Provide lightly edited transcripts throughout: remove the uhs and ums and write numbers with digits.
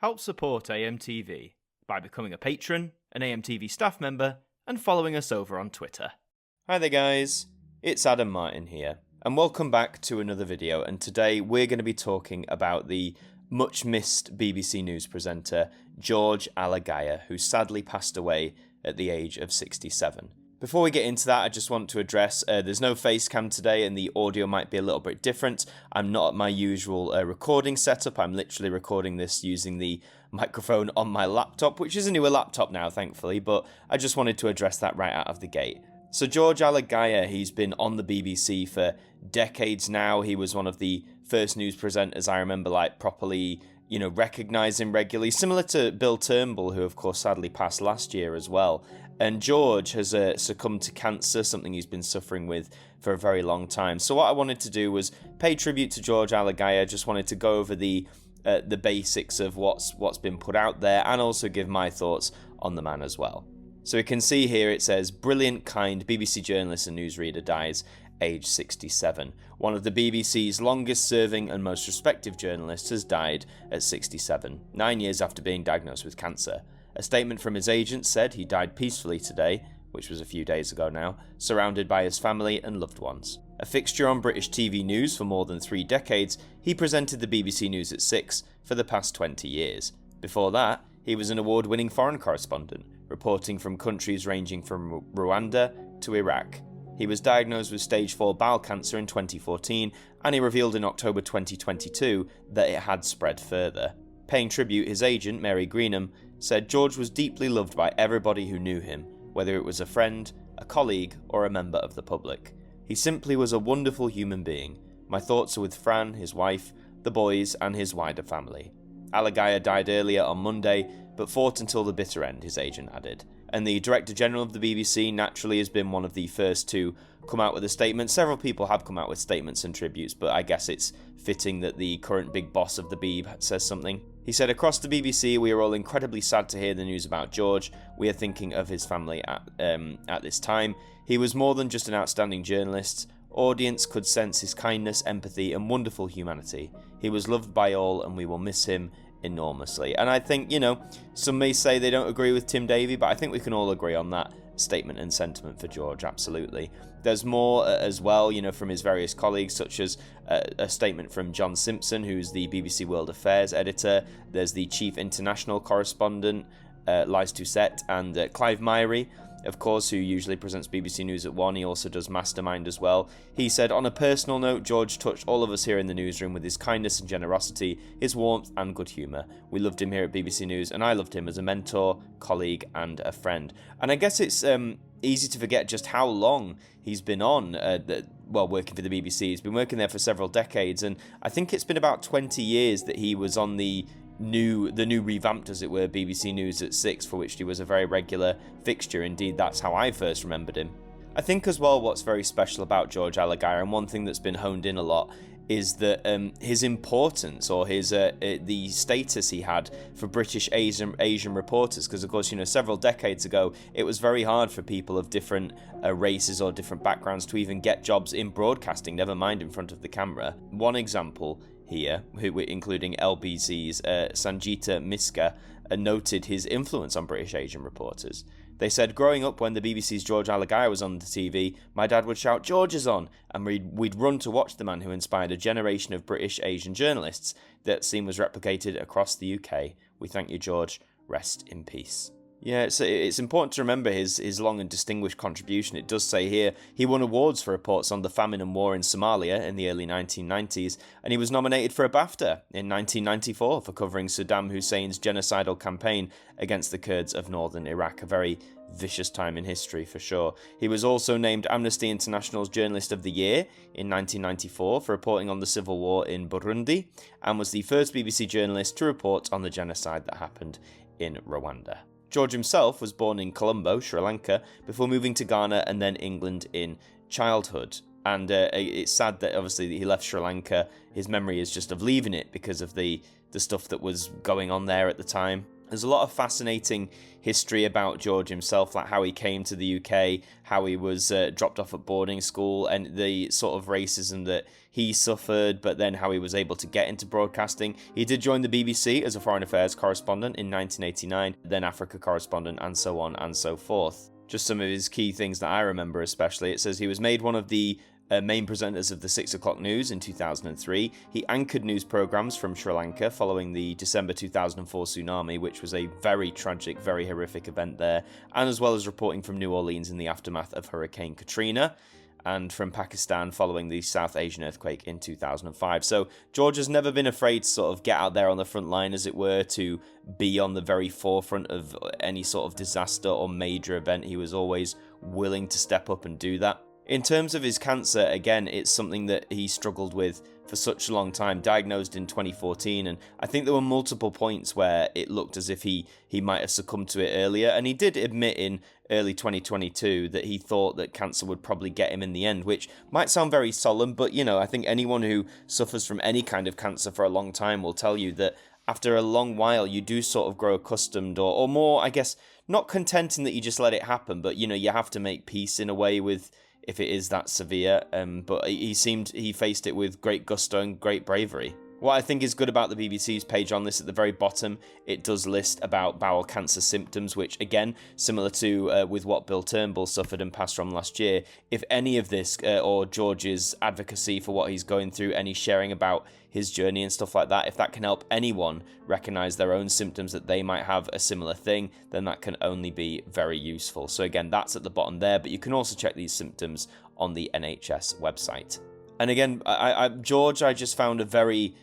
Help support AMTV by becoming a patron, an AMTV staff member, and following us over on Twitter. Hi there guys, it's Adam Martyn here, and welcome back to another video, and today we're going to be talking about the much missed BBC News presenter George Alagiah, who sadly passed away at the age of 67. Before we get into that, I just want to address there's no face cam today and the audio might be a little bit different. I'm not at my usual recording setup. I'm literally recording this using the microphone on my laptop, which is a newer laptop now, thankfully, but I just wanted to address that right out of the gate. So George Alagiah, he's been on the BBC for decades now. He was one of the first news presenters I remember properly, recognising regularly, similar to Bill Turnbull, who of course sadly passed last year as well. And George has succumbed to cancer, something he's been suffering with for a very long time. So what I wanted to do was pay tribute to George Alagiah. Just wanted to go over the basics of what's been put out there, and also give my thoughts on the man as well. So we can see here it says, brilliant, kind BBC journalist and newsreader dies, age 67. One of the BBC's longest serving and most respected journalists has died at 67, 9 years after being diagnosed with cancer. A statement from his agent said he died peacefully today, which was a few days ago now, surrounded by his family and loved ones. A fixture on British TV news for more than 3 decades, he presented the BBC News at 6 for the past 20 years. Before that, he was an award-winning foreign correspondent, reporting from countries ranging from Rwanda to Iraq. He was diagnosed with stage 4 bowel cancer in 2014, and he revealed in October 2022 that it had spread further. Paying tribute, his agent, Mary Greenham, said George was deeply loved by everybody who knew him, whether it was a friend, a colleague, or a member of the public. He simply was a wonderful human being. My thoughts are with Fran, his wife, the boys, and his wider family. Alagiah died earlier on Monday, but fought until the bitter end, his agent added. And the Director General of the BBC naturally has been one of the first to come out with a statement. Several people have come out with statements and tributes, but I guess it's fitting that the current big boss of the Beeb says something. He said, across the BBC, we are all incredibly sad to hear the news about George. We are thinking of his family at this time. He was more than just an outstanding journalist. Audience could sense his kindness, empathy, and wonderful humanity. He was loved by all, and we will miss him enormously. And I think, some may say they don't agree with Tim Davie, but I think we can all agree on that statement and sentiment for George, absolutely. There's more as well, from his various colleagues, such as a statement from John Simpson, who's the BBC World Affairs editor. There's the chief international correspondent, Lys Doucette, and Clive Myrie, of course, who usually presents BBC News at 1. He also does Mastermind as well. He said, on a personal note, George touched all of us here in the newsroom with his kindness and generosity, his warmth and good humour. We loved him here at BBC News, and I loved him as a mentor, colleague and a friend. And I guess it's easy to forget just how long he's been on, working for the BBC. He's been working there for several decades, and I think it's been about 20 years that he was on the new revamped, as it were, BBC News at 6, for which he was a very regular fixture. Indeed, that's how I first remembered him. I think as well what's very special about George Alagiah, and one thing that's been honed in a lot, is that his importance, or his the status he had for British Asian reporters, because of course, several decades ago it was very hard for people of different races or different backgrounds to even get jobs in broadcasting, never mind in front of the camera. One example here, including LBC's Sanjita Miska, noted his influence on British Asian reporters. They said, growing up when the BBC's George Alagiah was on the TV, my dad would shout, "George is on," and we'd run to watch the man who inspired a generation of British Asian journalists. That scene was replicated across the UK. We thank you, George. Rest in peace. Yeah, it's important to remember his long and distinguished contribution. It does say here, he won awards for reports on the famine and war in Somalia in the early 1990s, and he was nominated for a BAFTA in 1994 for covering Saddam Hussein's genocidal campaign against the Kurds of northern Iraq, a very vicious time in history for sure. He was also named Amnesty International's Journalist of the Year in 1994 for reporting on the civil war in Burundi, and was the first BBC journalist to report on the genocide that happened in Rwanda. George himself was born in Colombo, Sri Lanka, before moving to Ghana and then England in childhood. And it's sad that obviously he left Sri Lanka. His memory is just of leaving it because of the stuff that was going on there at the time. There's a lot of fascinating history about George himself, like how he came to the UK, how he was dropped off at boarding school, and the sort of racism that he suffered, but then how he was able to get into broadcasting. He did join the BBC as a foreign affairs correspondent in 1989, then Africa correspondent, and so on and so forth. Just some of his key things that I remember especially. It says he was made one of the main presenters of the 6 o'clock news in 2003. He anchored news programs from Sri Lanka following the December 2004 tsunami, which was a very tragic, very horrific event there, and as well as reporting from New Orleans in the aftermath of Hurricane Katrina, and from Pakistan following the South Asian earthquake in 2005. So George has never been afraid to sort of get out there on the front line, as it were, to be on the very forefront of any sort of disaster or major event. He was always willing to step up and do that. In terms of his cancer, again, it's something that he struggled with for such a long time, diagnosed in 2014, and I think there were multiple points where it looked as if he might have succumbed to it earlier, and he did admit in early 2022 that he thought that cancer would probably get him in the end, which might sound very solemn, but, you know, I think anyone who suffers from any kind of cancer for a long time will tell you that after a long while, you do sort of grow accustomed, or more, I guess, not content in that you just let it happen, but, you know, you have to make peace in a way with if it is that severe, but he faced it with great gusto and great bravery. What I think is good about the BBC's page on this, at the very bottom, it does list about bowel cancer symptoms, which, again, similar to with what Bill Turnbull suffered and passed from last year, if any of this, or George's advocacy for what he's going through, any sharing about his journey and stuff like that, if that can help anyone recognise their own symptoms that they might have a similar thing, then that can only be very useful. So again, that's at the bottom there, but you can also check these symptoms on the NHS website. And again, George, I just found a very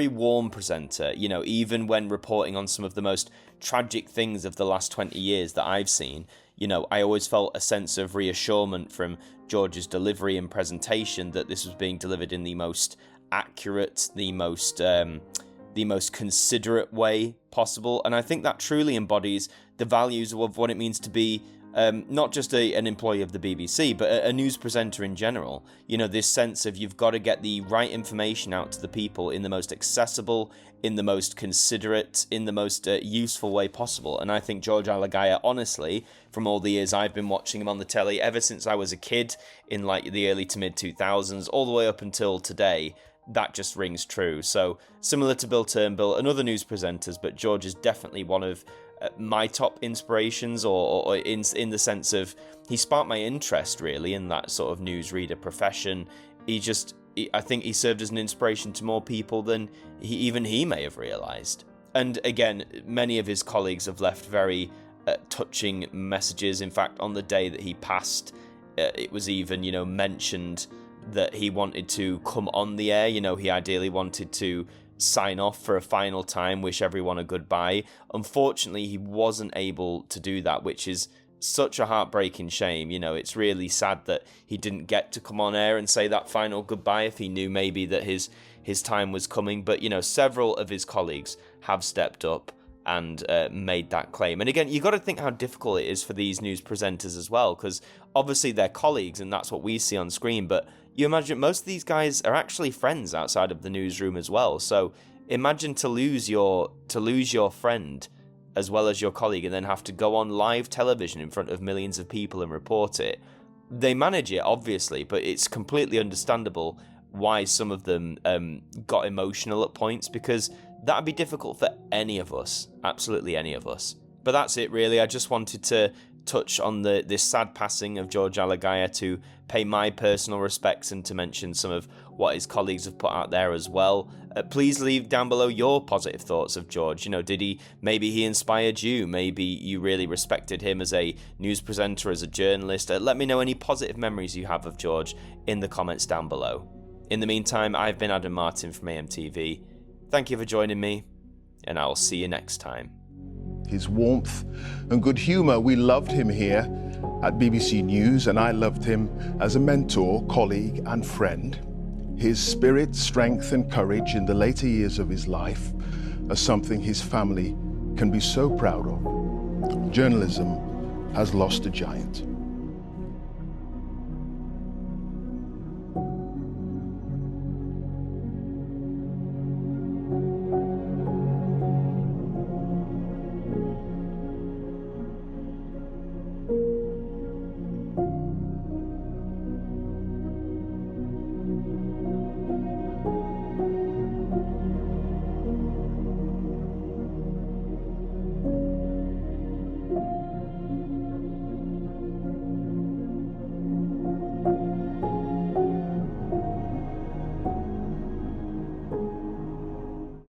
warm presenter, you know, even when reporting on some of the most tragic things of the last 20 years that I've seen. You know, I always felt a sense of reassurance from George's delivery and presentation that this was being delivered in the most accurate, the most considerate way possible. And I think that truly embodies the values of what it means to be not just an employee of the BBC, but a news presenter in general. You know, this sense of you've got to get the right information out to the people in the most accessible, in the most considerate, in the most useful way possible. And I think George Alaghiah, honestly, from all the years I've been watching him on the telly, ever since I was a kid in like the early to mid 2000s, all the way up until today, that just rings true. So similar to Bill Turnbull and other news presenters, but George is definitely one of my top inspirations, or in the sense of he sparked my interest really in that sort of newsreader profession. I think he served as an inspiration to more people than he may have realised. And again, many of his colleagues have left very touching messages. In fact, on the day that he passed, it was even, you know, mentioned that he wanted to come on the air. You know, he ideally wanted to sign off for a final time, wish everyone a goodbye. Unfortunately, he wasn't able to do that, which is such a heartbreaking shame. You know, it's really sad that he didn't get to come on air and say that final goodbye if he knew maybe that his time was coming. But, you know, several of his colleagues have stepped up and made that claim. And again, you got to think how difficult it is for these news presenters as well, because obviously they're colleagues and that's what we see on screen, but you imagine most of these guys are actually friends outside of the newsroom as well. So imagine to lose your friend as well as your colleague and then have to go on live television in front of millions of people and report it. They manage it, obviously, but it's completely understandable why some of them got emotional at points, because that'd be difficult for any of us, absolutely any of us. But that's it really. I just wanted to touch on this sad passing of George Alaghiah, to pay my personal respects and to mention some of what his colleagues have put out there as well. Please leave down below your positive thoughts of George. You know, maybe he inspired you, maybe you really respected him as a news presenter, as a journalist. Let me know any positive memories you have of George in the comments down below. In the meantime, I've been Adam Martyn from AMTV. Thank you for joining me, and I'll see you next time. His warmth and good humour, we loved him here at BBC News, and I loved him as a mentor, colleague and friend. His spirit, strength and courage in the later years of his life are something his family can be so proud of. Journalism has lost a giant.